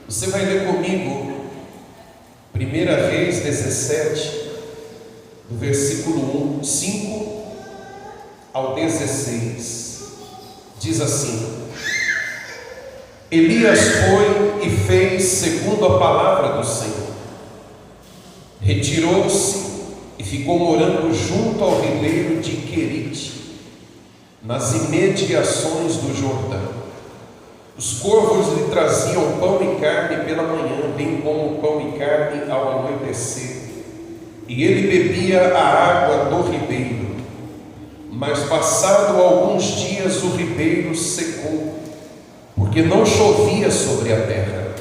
Você vai ler comigo 1 Reis 17, do versículo 5 ao 16. Diz assim: Elias foi e fez segundo a palavra do Senhor. Retirou-se e ficou morando junto ao ribeiro de Querite, nas imediações do Jordão. Os corvos lhe traziam pão e carne pela manhã, bem como pão e carne ao anoitecer. E ele bebia a água do ribeiro. Mas passado alguns dias o ribeiro secou, porque não chovia sobre a terra.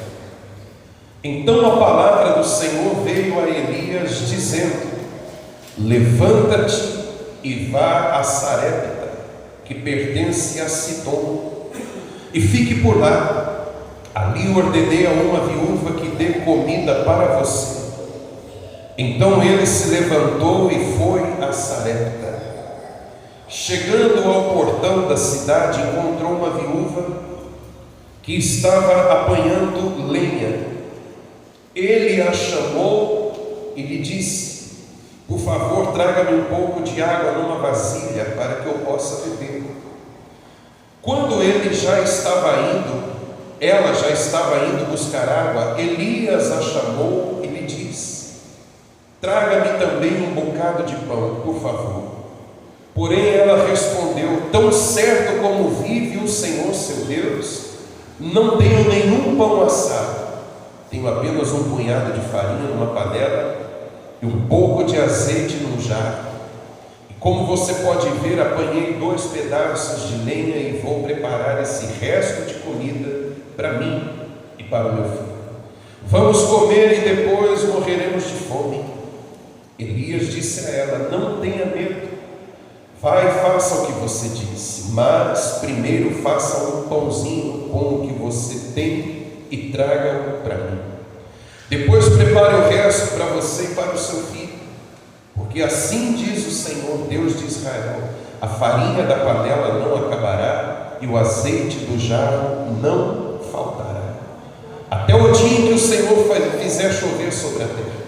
Então a palavra do Senhor veio a Elias, dizendo: Levanta-te e vá a Sarepta, que pertence a Sidom, e fique por lá. Ali ordenei a uma viúva que dê comida para você. Então ele se levantou e foi a Sarepta. Chegando ao portão da cidade, encontrou uma viúva que estava apanhando lenha. Ele a chamou e lhe disse: Por favor, traga-me um pouco de água numa vasilha para que eu possa beber. Quando ela já estava indo buscar água, Elias a chamou e lhe disse: Traga-me também um bocado de pão, por favor. Porém ela respondeu: Tão certo como vive o Senhor seu Deus, não tenho nenhum pão assado. Tenho apenas um punhado de farinha numa panela e um pouco de azeite num jarro. Como você pode ver, apanhei 2 pedaços de lenha e vou preparar esse resto de comida para mim e para o meu filho. Vamos comer e depois morreremos de fome. Elias disse a ela: Não tenha medo. Vai e faça o que você disse, mas primeiro faça um pãozinho com o que você tem e traga-o para mim. Depois prepare o resto para você e para o seu filho. Porque assim diz o Senhor, Deus de Israel: a farinha da panela não acabará e o azeite do jarro não faltará, até o dia em que o Senhor fizer chover sobre a terra.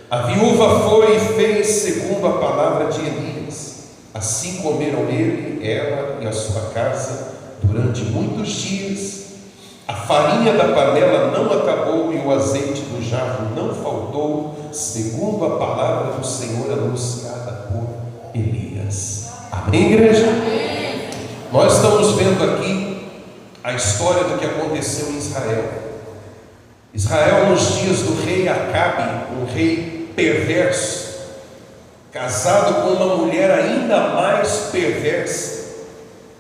A viúva foi e fez segundo a palavra de Elias. Assim comeram ele, ela e a sua casa durante muitos dias. A farinha da panela não acabou e o azeite do jarro não faltou, segundo a palavra do Senhor anunciada por Elias. Amém, igreja? Amém. Nós estamos vendo aqui a história do que aconteceu em Israel. Israel, nos dias do rei Acabe, um rei perverso, casado com uma mulher ainda mais perversa.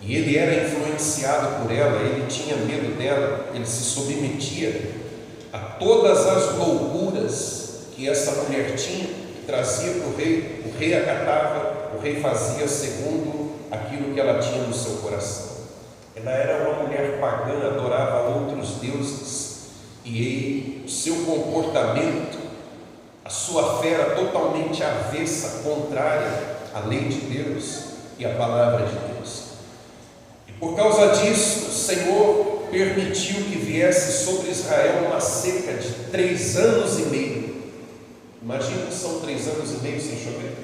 E ele era influenciado por ela, ele tinha medo dela, ele se submetia a todas as loucuras que essa mulher tinha, trazia para o rei acatava, o rei fazia segundo aquilo que ela tinha no seu coração. Ela era uma mulher pagã, adorava outros deuses, e o seu comportamento, a sua fé era totalmente avessa, contrária à lei de Deus e à palavra de Deus. Por causa disso, o Senhor permitiu que viesse sobre Israel uma seca de 3 anos e meio. Imagina que são 3 anos e meio sem chover.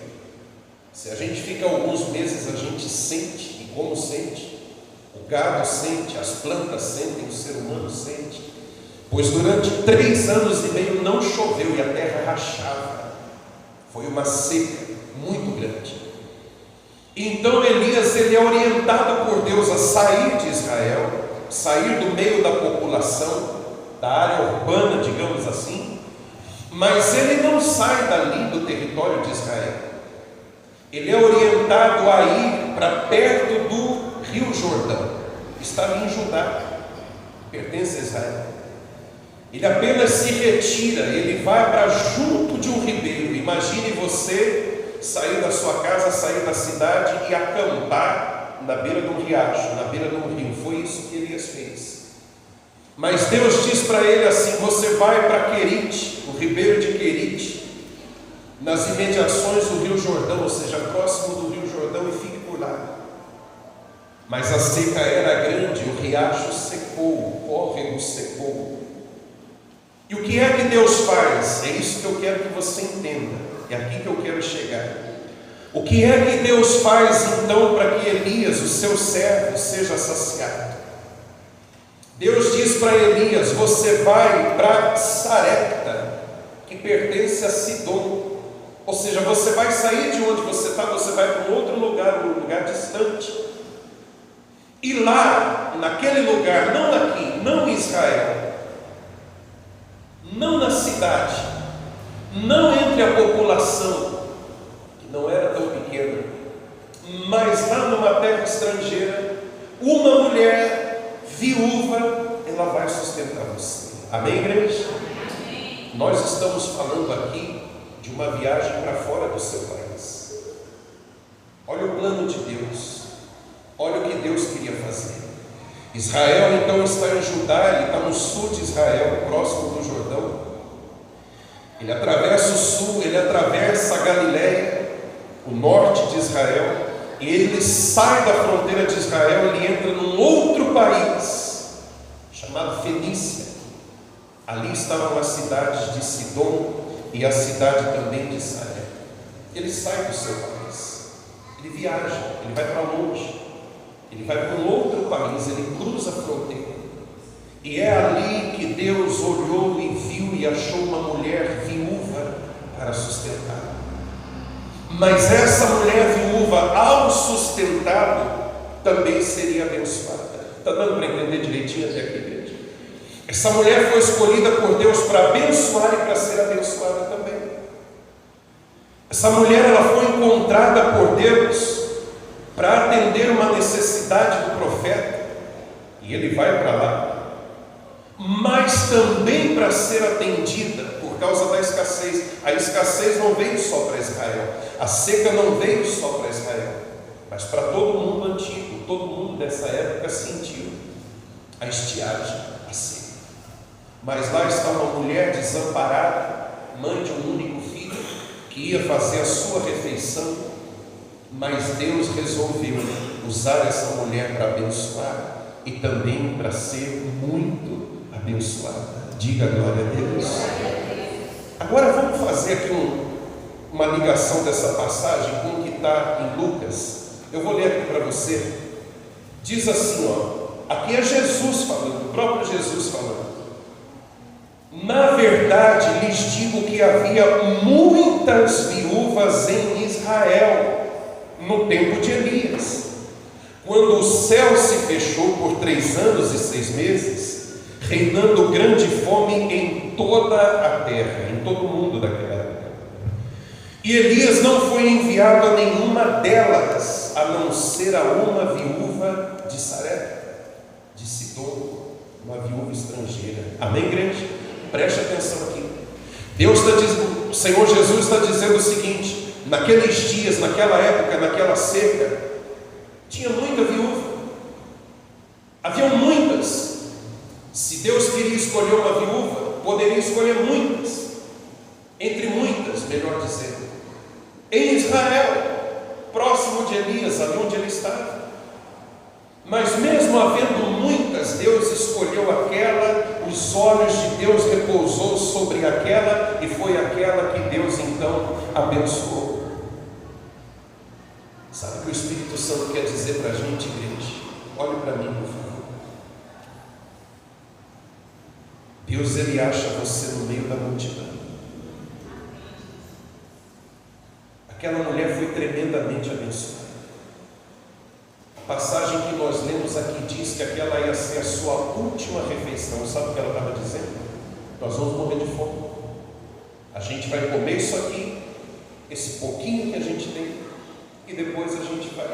Se a gente fica alguns meses, a gente sente, e como sente? O gado sente, as plantas sentem, o ser humano sente. Pois durante 3 anos e meio não choveu e a terra rachava. Foi uma seca muito grande. Então Elias, ele é orientado por Deus a sair de Israel, sair do meio da população, da área urbana, digamos assim, mas ele não sai dali do território de Israel. Ele é orientado a ir para perto do Rio Jordão, que está ali em Judá, pertence a Israel. Ele apenas se retira, ele vai para junto de um ribeiro. Imagine você sair da sua casa, sair da cidade e acampar na beira de um riacho, na beira de um rio. Foi isso que Elias fez. Mas Deus diz para ele assim: você vai para Querite, o ribeiro de Querite, nas imediações do Rio Jordão, ou seja, próximo do Rio Jordão, e fique por lá. Mas a seca era grande, o riacho secou, o córrego secou. E o que é que Deus faz? É isso que eu quero que você entenda. É aqui que eu quero chegar. O que é que Deus faz então para que Elias, o seu servo, seja saciado? Deus diz para Elias: você vai para Sarepta, que pertence a Sidom. Ou seja, você vai sair de onde você está, você vai para um outro lugar, um lugar distante. E lá, naquele lugar, não aqui, não em Israel, não na cidade, não entre a população, que não era tão pequena, mas lá numa terra estrangeira, uma mulher viúva, ela vai sustentar você. Amém, igreja? Amém. Nós estamos falando aqui de uma viagem para fora do seu país. Olha o plano de Deus, olha o que Deus queria fazer. Israel então está em Judá, ele está no sul de Israel, próximo do Jordão. Ele atravessa o sul, ele atravessa a Galileia, o norte de Israel, e ele sai da fronteira de Israel, ele entra num outro país, chamado Fenícia. Ali estavam as cidades de Sidom e a cidade também de Sarepta. Ele sai do seu país, ele viaja, ele vai para longe, ele vai para um outro país, ele cruza a fronteira. E é ali que Deus olhou e viu e achou uma mulher viúva para sustentar. Mas essa mulher viúva, ao sustentá-lo, também seria abençoada. Está dando para entender direitinho até aqui, igreja? Essa mulher foi escolhida por Deus para abençoar e para ser abençoada também. Essa mulher, ela foi encontrada por Deus para atender uma necessidade do profeta, e ele vai para lá, mas também para ser atendida por causa da escassez. A escassez não veio só para Israel, a seca não veio só para Israel, mas para todo mundo antigo. Todo mundo dessa época sentiu a estiagem, a seca. Mas lá está uma mulher desamparada, mãe de um único filho, que ia fazer a sua refeição, mas Deus resolveu usar essa mulher para abençoar e também para ser muito abençoada. Diga glória a Deus. Agora vamos fazer aqui uma ligação dessa passagem com o que está em Lucas. Eu vou ler aqui para você. Diz assim, aqui é Jesus falando, o próprio Jesus falando: na verdade lhes digo que havia muitas viúvas em Israel no tempo de Elias, quando o céu se fechou por 3 anos e 6 meses, reinando grande fome em toda a terra, em todo o mundo daquela época. E Elias não foi enviado a nenhuma delas, a não ser a uma viúva de Sarepta, de Sidom, uma viúva estrangeira. Amém, igreja? Preste atenção aqui. Deus está dizendo, o Senhor Jesus está dizendo o seguinte: naqueles dias, naquela época, naquela seca, tinha muita viúva, haviam muitas. Se Deus queria escolher uma viúva, poderia escolher muitas, entre muitas, melhor dizendo, em Israel, próximo de Elias, ali onde ele estava. Mas mesmo havendo muitas, Deus escolheu aquela, os olhos de Deus repousou sobre aquela, e foi aquela que Deus então abençoou. Sabe o que o Espírito Santo quer dizer para a gente, igreja? Olhe para mim, por favor. Deus, ele acha você no meio da multidão. Aquela mulher foi tremendamente abençoada. A passagem que nós lemos aqui diz que aquela ia ser a sua última refeição. Sabe o que ela estava dizendo? Nós vamos morrer de fome. A gente vai comer isso aqui, esse pouquinho que a gente tem, e depois a gente vai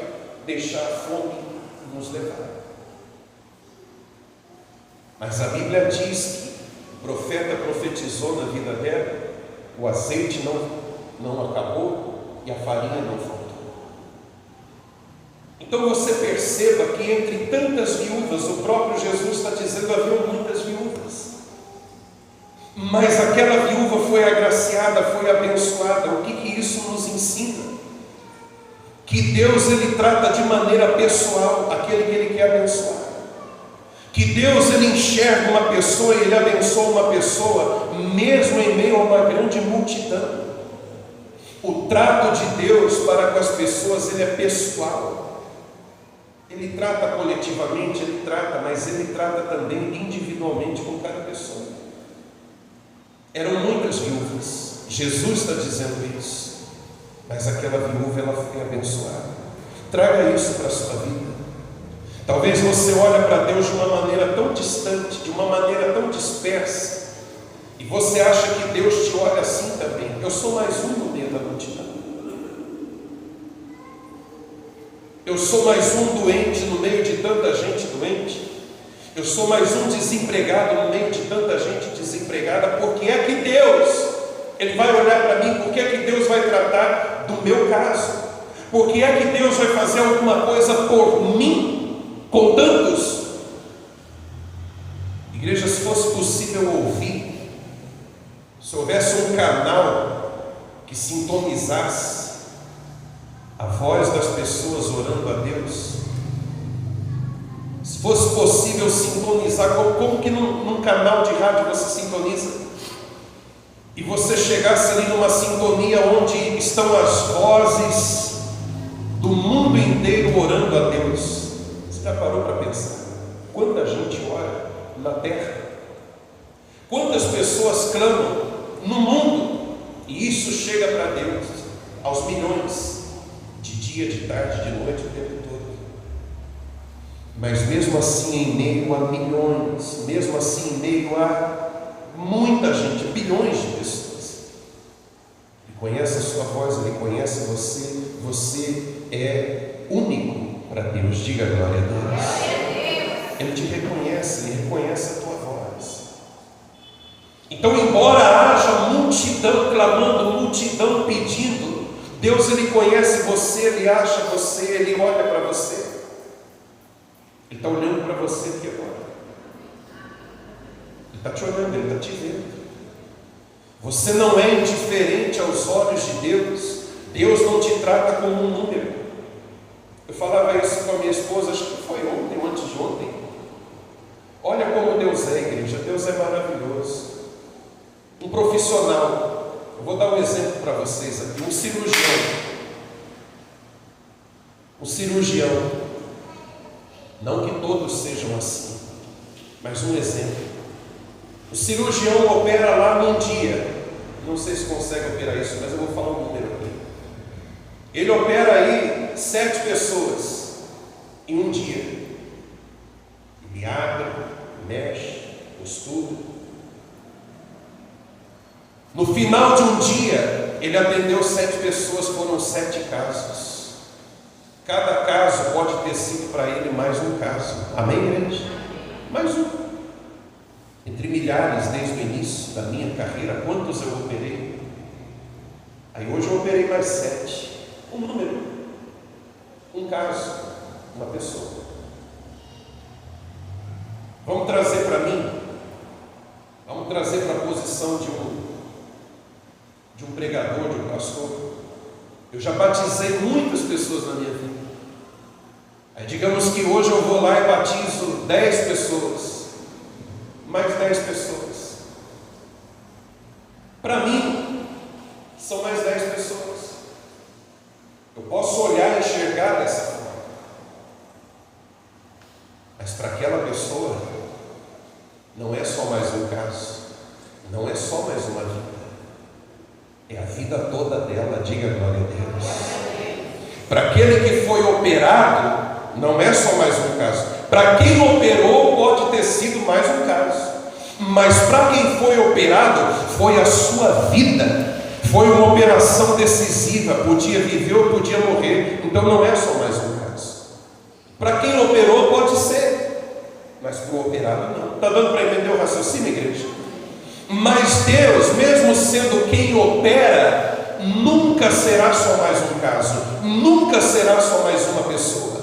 deixar a fome nos levar. Mas a Bíblia diz que o profeta profetizou na vida dela, o azeite não acabou e a farinha não faltou. Então você perceba que entre tantas viúvas, o próprio Jesus está dizendo, havia muitas viúvas, mas aquela viúva foi agraciada, foi abençoada. O que isso nos ensina? Que Deus, ele trata de maneira pessoal aquele que ele quer abençoar, Que Deus, Ele enxerga uma pessoa e Ele abençoa uma pessoa, mesmo em meio a uma grande multidão. O trato de Deus para com as pessoas, ele é pessoal. Ele trata coletivamente, ele trata, mas ele trata também individualmente com cada pessoa. Eram muitas viúvas, Jesus está dizendo isso, mas aquela viúva, ela foi abençoada. Traga isso para a sua vida. Talvez você olhe para Deus de uma maneira tão distante, de uma maneira tão dispersa, e você acha que Deus te olha assim também. Eu sou mais um no meio da multidão. Eu sou mais um doente no meio de tanta gente doente. Eu sou mais um desempregado no meio de tanta gente desempregada. Por que é que Deus, Ele vai olhar para mim? Por que é que Deus vai tratar do meu caso? Por que é que Deus vai fazer alguma coisa por mim, com tantos? Igreja, se fosse possível ouvir, se houvesse um canal que sintonizasse a voz das pessoas orando a Deus, se fosse possível sintonizar, como que num canal de rádio você sintoniza, e você chegasse ali numa sintonia onde estão as vozes do mundo inteiro orando a Deus. Você já parou para pensar quanta gente ora na terra? Quantas pessoas clamam no mundo? E isso chega para Deus aos milhões, de dia, de tarde, de noite, o tempo todo. Mas mesmo assim, em meio a milhões, mesmo assim, em meio a muita gente, bilhões de pessoas, Ele conhece a sua voz, Ele conhece você. Você é único para Deus. Diga glória a Deus. Ele te reconhece, Ele reconhece a tua voz. Então, embora haja multidão clamando, multidão pedindo, Deus, Ele conhece você, Ele acha você, Ele olha para você. Ele está olhando para você aqui agora. Ele está te olhando, Ele está te vendo. Você não é indiferente aos olhos de Deus. Deus não te trata como um número. Eu falava isso com a minha esposa, acho que foi ontem ou antes de ontem. Olha como Deus é, igreja. Deus é maravilhoso. Um profissional, eu vou dar um exemplo para vocês aqui. Um cirurgião, não que todos sejam assim, mas um exemplo. O cirurgião opera lá num dia, não sei se consegue operar isso, mas eu vou falar um número aqui. Ele opera aí 7 pessoas em um dia. Ele abre, mexe, costura. No final de um dia, ele atendeu 7 pessoas, foram 7 casos. Cada caso pode ter sido para ele mais um caso. Amém, igreja? Mais um. Entre milhares desde o início da minha carreira, quantos eu operei? Aí hoje eu operei mais 7. Um número. Um caso. Uma pessoa. Vamos trazer para mim. Vamos trazer para a posição de um pregador, de um pastor. Eu já batizei muitas pessoas na minha vida. Aí digamos que hoje eu vou lá e batizo 10 pessoas. Mais 10 pessoas. Para mim, são mais 10 pessoas. Eu posso olhar e enxergar dessa forma. Mas para aquela pessoa, não é só mais um caso. Não é só mais uma vida. É a vida toda dela, diga glória a Deus. Para aquele que foi operado, não é só mais um caso. Para quem operou, pode ter sido mais um caso. Mas para quem foi operado, foi a sua vida. Foi uma operação decisiva. Podia viver ou podia morrer. Então não é só mais um caso. Para quem operou, pode ser. Mas para o operado, não. Está dando para entender o raciocínio, igreja? Mas Deus, mesmo sendo quem opera, nunca será só mais um caso, nunca será só mais uma pessoa.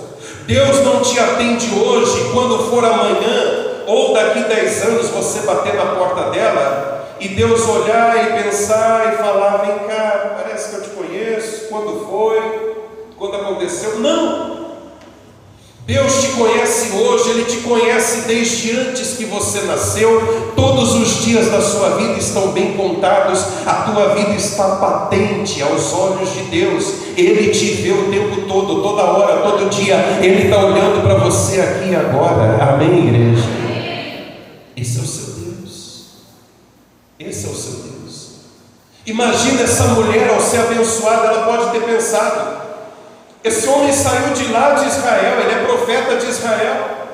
Deus não te atende hoje, quando for amanhã, ou daqui 10 anos você bater na porta dela, e Deus olhar e pensar e falar: vem cá, parece que eu te conheço, quando foi, quando aconteceu. Não! Deus te conhece hoje, Ele te conhece desde antes que você nasceu. Todos os dias da sua vida estão bem contados, a tua vida está patente aos olhos de Deus. Ele te vê o tempo todo, toda hora, todo dia. Ele está olhando para você aqui e agora. Amém, igreja? Esse é o seu Deus. Esse é o seu Deus. Imagina essa mulher, ao ser abençoada, ela pode ter pensado: esse homem saiu de lá de Israel, ele é profeta de Israel.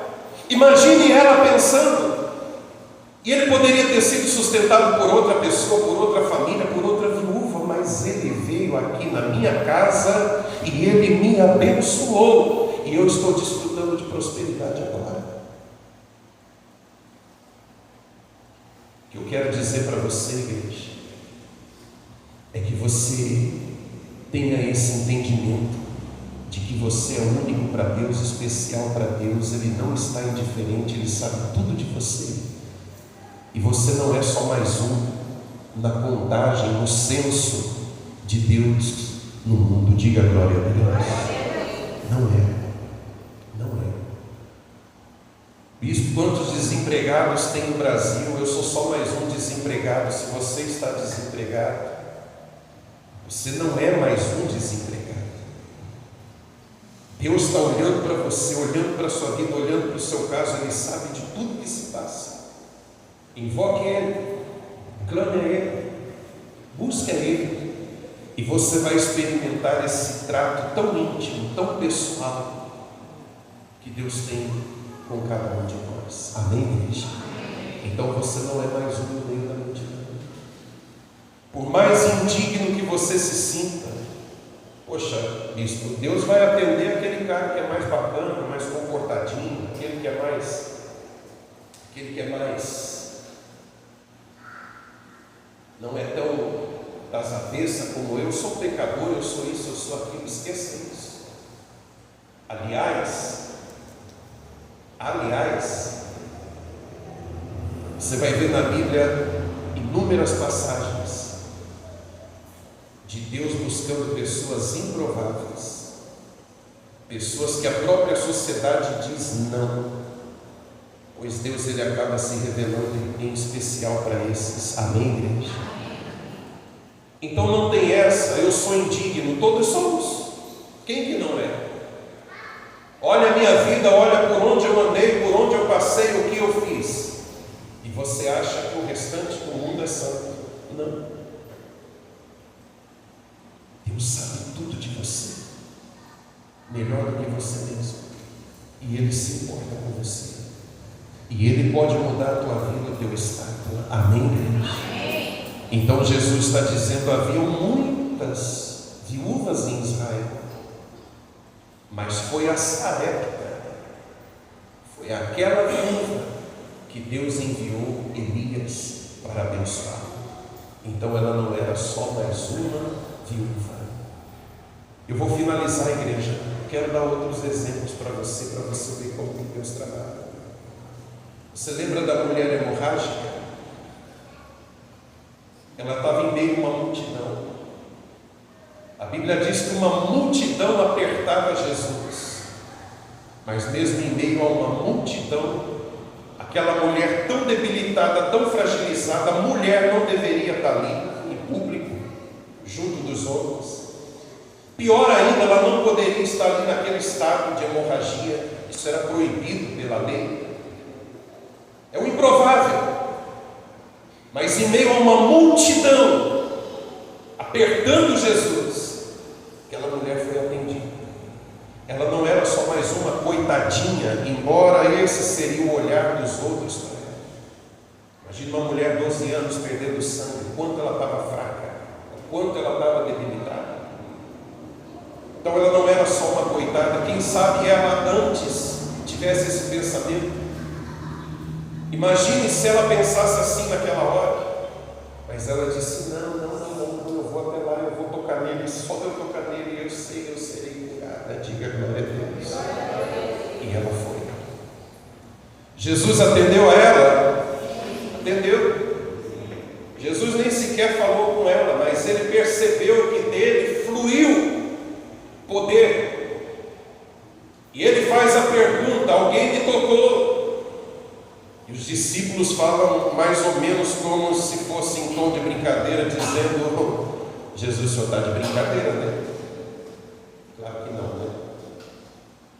Imagine ela pensando. E ele poderia ter sido sustentado por outra pessoa, por outra família, por outra viúva, mas ele veio aqui na minha casa e ele me abençoou. E eu estou desfrutando de prosperidade agora. O que eu quero dizer para você, igreja, é que você tenha esse entendimento de que você é único para Deus, especial para Deus. Ele não está indiferente, Ele sabe tudo de você. E você não é só mais um na contagem, no censo de Deus no mundo. Diga glória a Deus. Não é. Não é. Bispo, quantos desempregados tem no Brasil? Eu sou só mais um desempregado. Se você está desempregado, você não é mais um desempregado. Deus está olhando para você, olhando para a sua vida, olhando para o seu caso. Ele sabe de tudo que se passa. Invoque Ele, clame a Ele, busque a Ele, e você vai experimentar esse trato tão íntimo, tão pessoal, que Deus tem com cada um de nós. Amém, igreja? Então você não é mais um no meio da multidão. Por mais indigno que você se sinta, poxa, bispo, Deus vai atender aquele cara que é mais bacana, mais comportadinho, aquele que é mais não é tão das avessas como eu. Sou pecador, eu sou isso, eu sou aquilo. Esqueça isso. Aliás, você vai ver na Bíblia inúmeras passagens de Deus buscando pessoas improváveis, pessoas que a própria sociedade diz não, pois Deus ele acaba se revelando em especial para esses. Amém, igreja? Então não tem essa, eu sou indigno. Todos somos. Quem que não é? Olha a minha vida, olha por onde eu andei, por onde eu passei, o que eu fiz, e você acha que o restante do mundo é santo. Não. Deus sabe tudo de você, melhor do que você mesmo, e Ele se importa com você, e Ele pode mudar a tua vida, o teu estado. Amém, igreja? Então Jesus está dizendo: havia muitas viúvas em Israel, mas foi a Sarepta, foi aquela viúva que Deus enviou Elias para abençoar. Então ela não era só mais uma viúva. Eu vou finalizar, a igreja. Quero dar outros exemplos para você ver como que Deus trabalha. Você lembra da mulher hemorrágica? Ela estava em meio a uma multidão. A Bíblia diz que uma multidão apertava Jesus, mas mesmo em meio a uma multidão, aquela mulher tão debilitada, tão fragilizada, a mulher não deveria estar ali em público, junto dos homens. Pior ainda, ela não poderia estar ali naquele estado de hemorragia. Isso era proibido pela lei. É o improvável. Mas em meio a uma multidão apertando Jesus, aquela mulher foi atendida. Ela não era só mais uma coitadinha, embora esse seria o olhar dos outros para ela. Imagina uma mulher de 12 anos perdendo sangue, o quanto ela estava fraca, o quanto ela estava debilitada. Então ela não era só uma coitada. Quem sabe ela antes tivesse esse pensamento. Imagine se ela pensasse assim naquela hora. Mas ela disse: não, eu vou até lá, eu vou tocar nele. Só de eu tocar nele, eu serei curada. Diga glória a Deus. E ela foi. Jesus atendeu a ela? Atendeu. Jesus nem sequer falou com ela, mas ele percebeu que dele fluiu poder. E ele faz a pergunta: discípulos falam mais ou menos como se fosse em tom de brincadeira, dizendo: Jesus, o senhor está de brincadeira, né? Claro que não, né?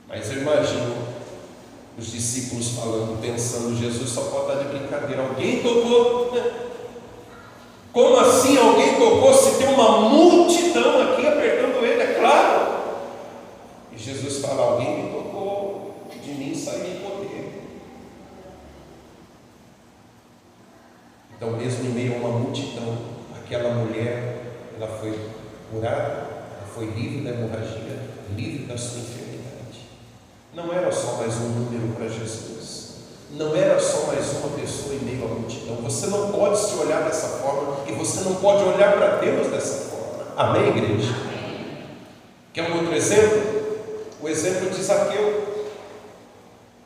Mas eu imagino os discípulos falando, pensando: Jesus só pode estar de brincadeira. Alguém tocou? Como assim alguém tocou se tem uma multidão aqui apertando ele? É claro. E Jesus fala: alguém me tocou, de mim saiu poder. Então, mesmo em meio a uma multidão, aquela mulher, ela foi curada, ela foi livre da hemorragia, livre da sua enfermidade. Não era só mais um número para Jesus, não era só mais uma pessoa em meio à multidão. Você não pode se olhar dessa forma, e você não pode olhar para Deus dessa forma. Amém, igreja? Quer um outro exemplo? O exemplo de Zaqueu.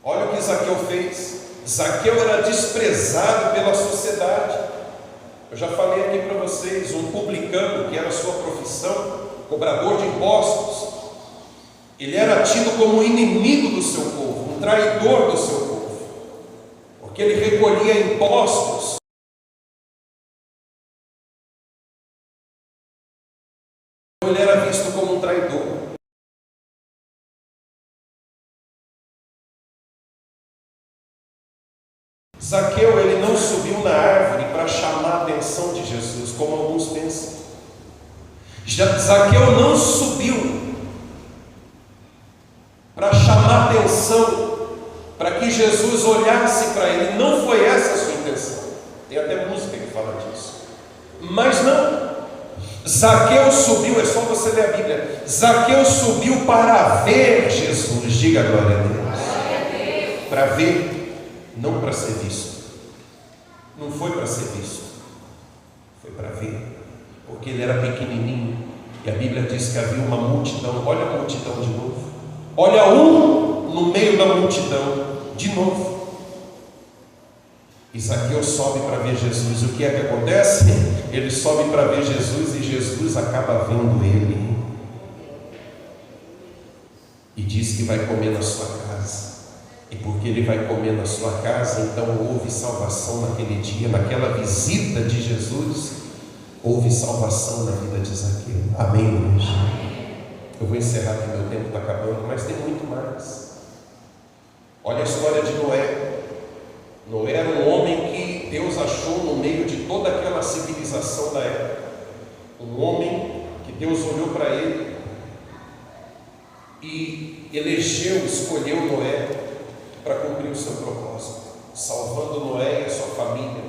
Olha o que Zaqueu fez. Zaqueu era desprezado pela sociedade. Eu já falei aqui para vocês, um publicano, que era a sua profissão, cobrador de impostos, ele era tido como inimigo do seu povo, um traidor do seu povo, porque ele recolhia impostos. Ele era visto como um traidor. Zaqueu, ele não subiu na árvore para chamar a atenção de Jesus, como alguns pensam. Zaqueu não subiu para chamar a atenção, para que Jesus olhasse para ele. Não foi essa a sua intenção. Tem até música que fala disso. Mas não. Zaqueu subiu, é só você ler a Bíblia. Zaqueu subiu para ver Jesus. Diga glória a Deus. Para ver. Não para ser visto. Não foi para ser visto, foi para ver, porque ele era pequenininho, e a Bíblia diz que havia uma multidão. Olha a multidão de novo, olha um no meio da multidão de novo. E Zaqueu sobe para ver Jesus. O que é que acontece? Ele sobe para ver Jesus, e Jesus acaba vendo ele, e diz que vai comer na sua casa. E porque ele vai comer na sua casa, então houve salvação naquele dia, naquela visita de Jesus, houve salvação na vida de Zaqueu. Amém, igreja? Eu vou encerrar que meu tempo está acabando, mas tem muito mais. Olha a história de Noé. Noé era um homem que Deus achou no meio de toda aquela civilização da época. Um homem que Deus olhou para ele e elegeu, escolheu Noé para cumprir o seu propósito, salvando Noé e a sua família,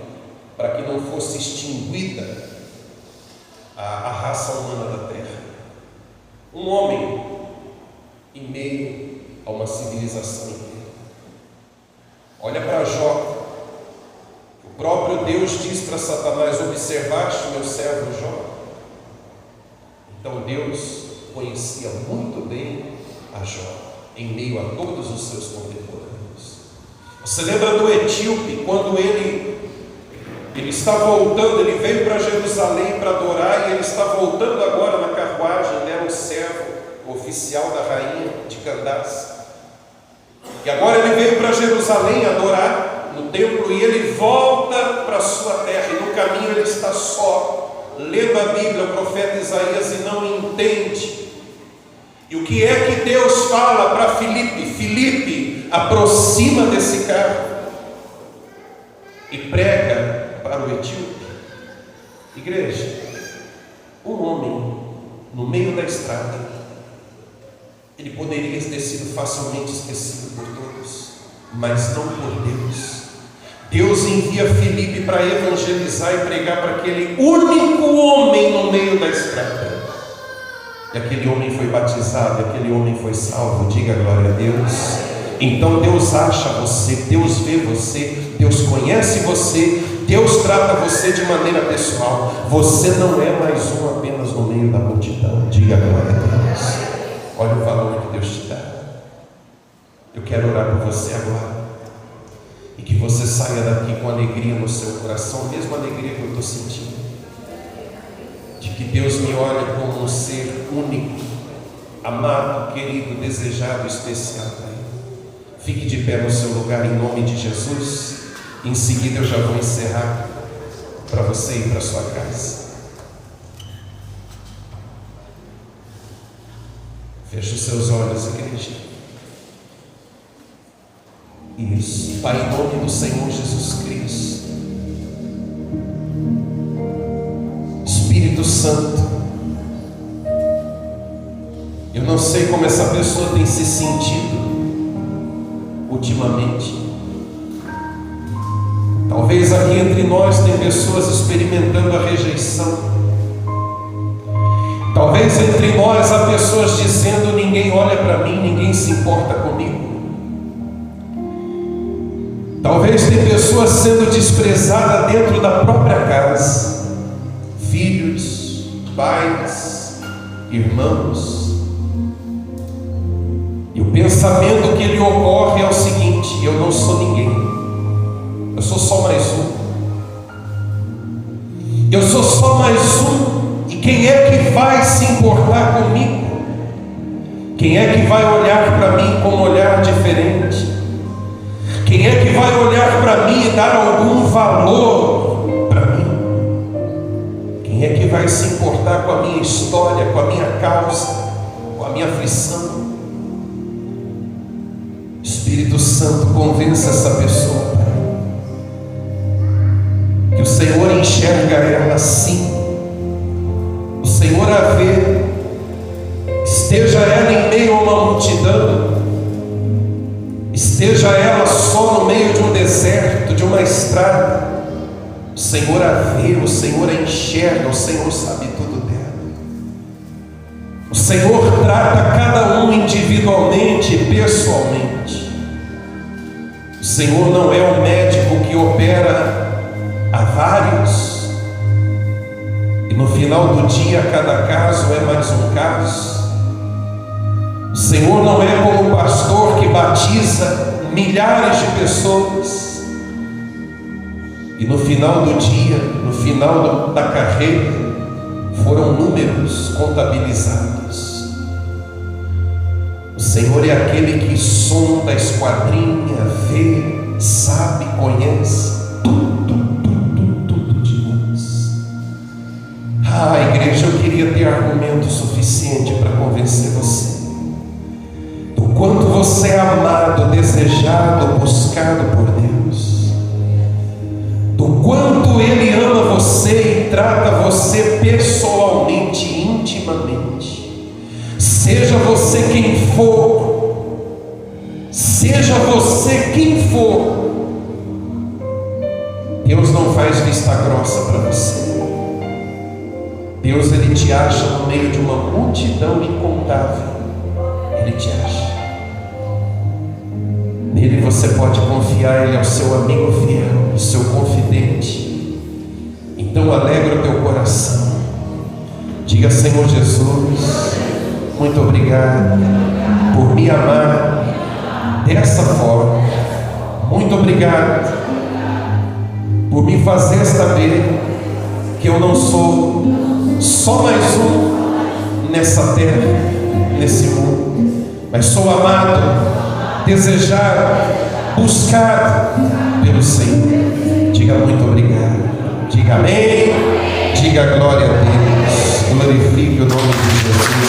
para que não fosse extinguida a raça humana da terra. Um homem em meio a uma civilização inteira. Olha para Jó. O próprio Deus diz para Satanás: observaste meu servo Jó? Então Deus conhecia muito bem a Jó, em meio a todos os seus contemporâneos. Você lembra do etíope, quando ele está voltando, ele veio para Jerusalém para adorar, e ele está voltando agora na carruagem, ele era um servo oficial da rainha de Candace, e agora ele veio para Jerusalém adorar no templo, e ele volta para a sua terra, e no caminho ele está só, lendo a Bíblia, o profeta Isaías, e não entende. E o que é que Deus fala para Filipe? Filipe, aproxima desse carro e prega para o etíope. Igreja, um homem no meio da estrada, ele poderia ter sido facilmente esquecido por todos, mas não por Deus. Deus envia Filipe para evangelizar e pregar para aquele único homem no meio da estrada. E aquele homem foi batizado, aquele homem foi salvo. Diga glória a Deus. Então Deus acha você, Deus vê você, Deus conhece você, Deus trata você de maneira pessoal. Você não é mais um apenas no meio da multidão. Diga glória a Deus. Olha o valor que Deus te dá. Eu quero orar por você agora, e que você saia daqui com alegria no seu coração, a mesma alegria que eu estou sentindo, de que Deus me olha como um ser único, amado, querido, desejado, especial. Fique de pé no seu lugar em nome de Jesus. Em seguida eu já vou encerrar para você ir para sua casa. Feche os seus olhos, igreja. Isso. Pai, em nome do Senhor Jesus Cristo, Espírito Santo, eu não sei como essa pessoa tem se sentido ultimamente. Talvez aqui entre nós tem pessoas experimentando a rejeição. Talvez entre nós há pessoas dizendo: ninguém olha para mim, ninguém se importa comigo. Talvez tem pessoas sendo desprezadas dentro da própria casa. Filhos, pais, irmãos. E o pensamento que lhe ocorre é o seguinte: eu não sou ninguém. Eu sou só mais um. Eu sou só mais um. E quem é que vai se importar comigo? Quem é que vai olhar para mim com um olhar diferente? Quem é que vai olhar para mim e dar algum valor para mim? Quem é que vai se importar com a minha história, com a minha causa, com a minha aflição? Espírito Santo, convença essa pessoa, Pai, que o Senhor enxerga ela assim, o Senhor a vê, esteja ela em meio a uma multidão, esteja ela só no meio de um deserto, de uma estrada, o Senhor a vê, o Senhor a enxerga, o Senhor sabe tudo dela. O Senhor trata cada um individualmente e pessoalmente. O Senhor não é um médico que opera a vários, e no final do dia cada caso é mais um caso. O Senhor não é como o pastor que batiza milhares de pessoas, e no final do dia, no final da carreira, foram números contabilizados. O Senhor é aquele que sonda, esquadrinha, vê, sabe, conhece tudo de nós. Igreja, eu queria ter argumento suficiente para convencer você do quanto você é amado, desejado, buscado por Deus, do quanto Ele ama você e trata você pessoalmente, intimamente. Seja você quem for, seja você quem for, Deus não faz vista grossa para você. Deus, Ele te acha no meio de uma multidão incontável. Ele te acha. Nele você pode confiar, Ele é o seu amigo fiel, o seu confidente. Então alegra o teu coração. Diga: Senhor Jesus, muito obrigado por me amar dessa forma. Muito obrigado por me fazer saber que eu não sou só mais um nessa terra, nesse mundo, mas sou amado, desejado, buscado pelo Senhor. Diga: muito obrigado. Diga amém. Diga glória a Deus. Glorifique o nome de Jesus.